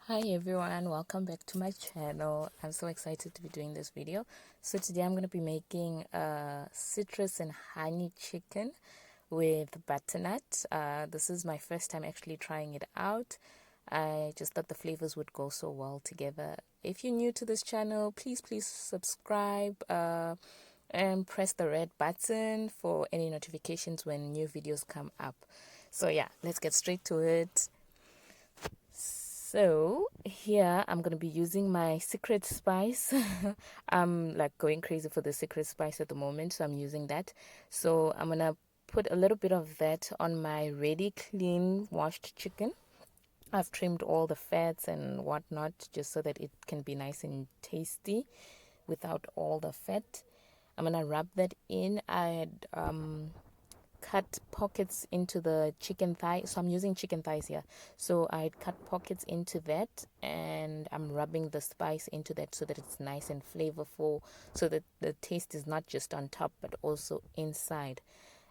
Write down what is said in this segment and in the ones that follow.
Hi everyone, welcome back to my channel. I'm so excited to be doing this video. So today I'm going to be making citrus and honey chicken with butternut. This is my first time actually trying it out. I just thought the flavors would go so well together. If you're new to this channel, please subscribe and press the red button for any notifications when new videos come up. So yeah, let's get straight to it. So here I'm going to be using my secret spice. I'm like going crazy for the secret spice at the moment, so I'm using that. So I'm going to put a little bit of that on my ready clean washed chicken. I've trimmed all the fats and whatnot just so that it can be nice and tasty without all the fat. I'm going to rub that in. I had cut pockets into the chicken thigh, so I'm using chicken thighs here, so I cut pockets into that and I'm rubbing the spice into that so that it's nice and flavorful, so that the taste is not just on top but also inside,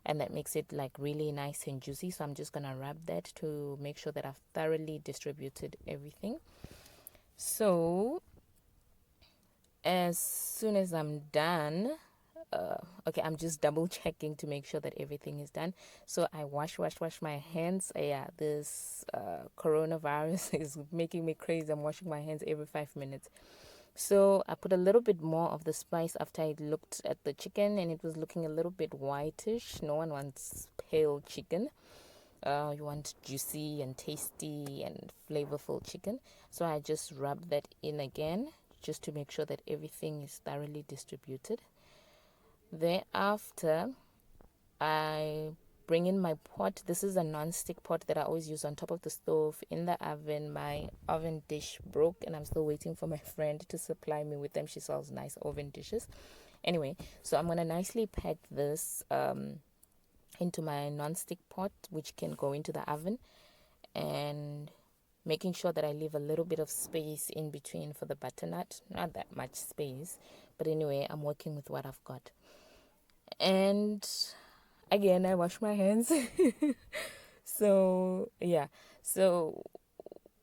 and that makes it like really nice and juicy. So I'm just gonna rub that to make sure that I've thoroughly distributed everything. So as soon as I'm done, okay, I'm just double checking to make sure that everything is done. So I wash my hands. Yeah, this coronavirus is making me crazy. I'm washing my hands every 5 minutes. So I put a little bit more of the spice after I looked at the chicken and it was looking a little bit whitish. No one wants pale chicken. You want juicy and tasty and flavorful chicken. So I just rub that in again just to make sure that everything is thoroughly distributed. Thereafter, I bring in my pot. This is a non-stick pot that I always use on top of the stove in the oven. My oven dish broke and I'm still waiting for my friend to supply me with them. She sells nice oven dishes. Anyway, so I'm going to nicely pack this into my non-stick pot, which can go into the oven, and making sure that I leave a little bit of space in between for the butternut. Not that much space, but anyway, I'm working with what I've got. And again, I wash my hands. So yeah, so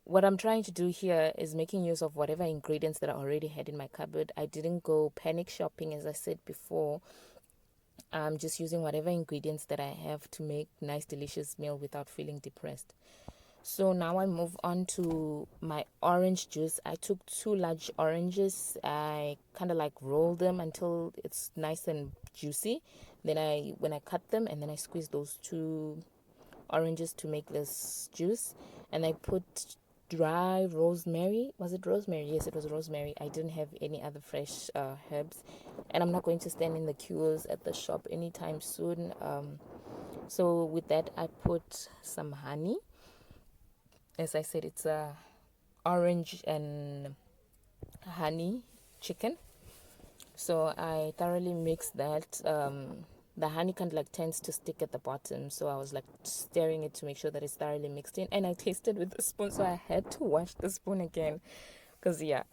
what I'm trying to do here is making use of whatever ingredients that I already had in my cupboard. I didn't go panic shopping, as I said before. I'm just using whatever ingredients that I have to make nice delicious meal without feeling depressed. So now I move on to my orange juice. I took 2 large oranges. I kind of like roll them until it's nice and juicy. Then when I cut them, and then I squeeze those 2 oranges to make this juice. And I put dry rosemary. Was it rosemary? Yes, it was rosemary. I didn't have any other fresh herbs. And I'm not going to stand in the queues at the shop anytime soon. So with that, I put some honey. As I said, it's a orange and honey chicken. So I thoroughly mixed that. The honey kind of like tends to stick at the bottom, so I was like stirring it to make sure that it's thoroughly mixed in. And I tasted with the spoon, so I had to wash the spoon again, because yeah,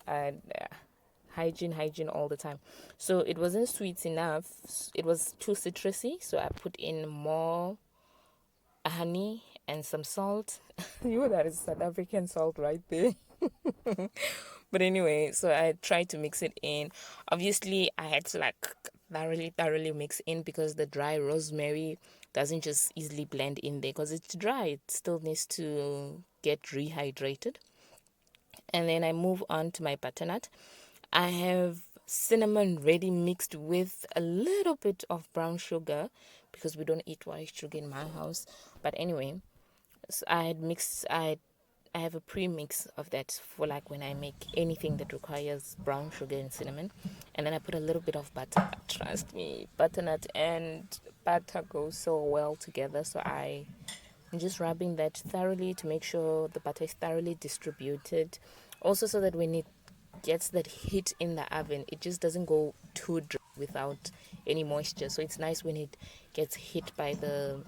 hygiene all the time. So it wasn't sweet enough. It was too citrusy, so I put in more honey and some salt. That is South African salt right there. But anyway, so I tried to mix it in. Obviously, I had to like thoroughly mix in, because the dry rosemary doesn't just easily blend in there because it's dry. It still needs to get rehydrated. And then I move on to my butternut. I have cinnamon ready mixed with a little bit of brown sugar, because we don't eat white sugar in my house. But anyway, so I have a pre-mix of that for like when I make anything that requires brown sugar and cinnamon. And then I put a little bit of butter. Trust me, butternut and butter go so well together. So I'm just rubbing that thoroughly to make sure the butter is thoroughly distributed. Also, so that when it gets that heat in the oven, it just doesn't go too dry without any moisture. So it's nice when it gets hit by the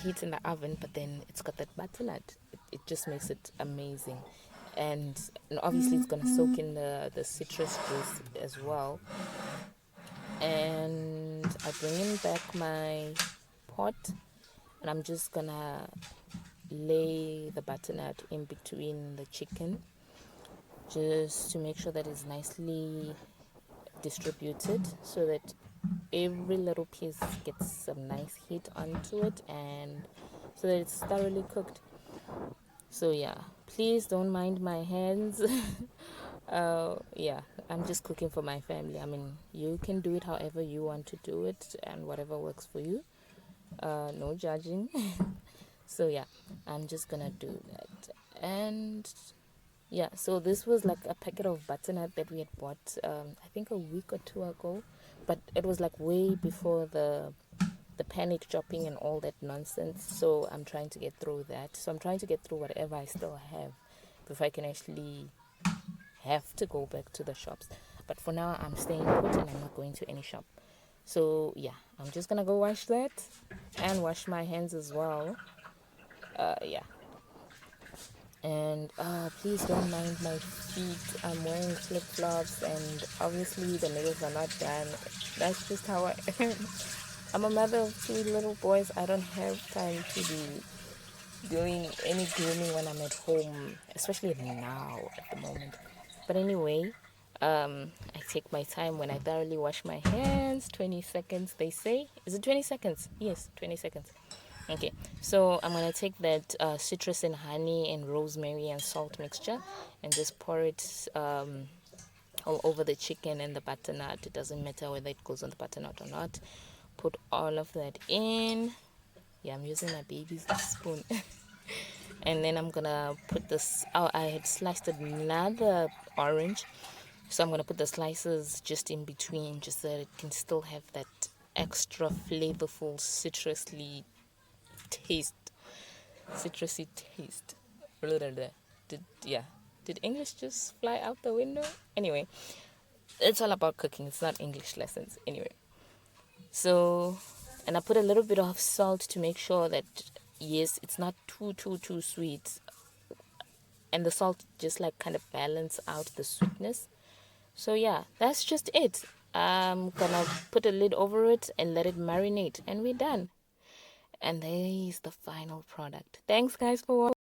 heat in the oven, but then it's got that butternut. It just makes it amazing. And obviously it's gonna soak in the citrus juice as well. And I bring in back my pot, and I'm just gonna lay the butternut in between the chicken. just to make sure that it's nicely distributed, so that every little piece gets some nice heat onto it, and so that it's thoroughly cooked. So yeah, please don't mind my hands. Yeah, I'm just cooking for my family. I mean, you can do it however you want to do it and whatever works for you. No judging. So yeah, I'm just gonna do that. And yeah, so this was like a packet of butternut that we had bought, I think a week or two ago, but it was like way before the panic shopping and all that nonsense. So I'm trying to get through that. So I'm trying to get through whatever I still have before I can actually have to go back to the shops. But for now, I'm staying put and I'm not going to any shop. So yeah, I'm just gonna go wash that and wash my hands as well. Yeah. And please don't mind my feet. I'm wearing flip flops, and obviously the nails are not done. That's just how I am. I'm a mother of two little boys. I don't have time to be doing any grooming when I'm at home, especially now at the moment. But anyway, I take my time when I thoroughly wash my hands. 20 seconds, they say. Is it 20 seconds? Yes, 20 seconds. Okay, so I'm gonna take that citrus and honey and rosemary and salt mixture and just pour it all over the chicken and the butternut. It doesn't matter whether it goes on the butternut or not. Put all of that in. Yeah, I'm using my baby's spoon. And then I'm gonna put this. Oh, I had sliced another orange, so I'm gonna put the slices just in between, just so that it can still have that extra flavorful taste citrusy taste. Did yeah? Did English just fly out the window? Anyway, it's all about cooking. It's not English lessons. Anyway, so and I put a little bit of salt to make sure that yes, it's not too sweet, and the salt just like kind of balance out the sweetness. So yeah, that's just it. I'm gonna put a lid over it and let it marinate, and we're done. And there is the final product. Thanks, guys, for watching.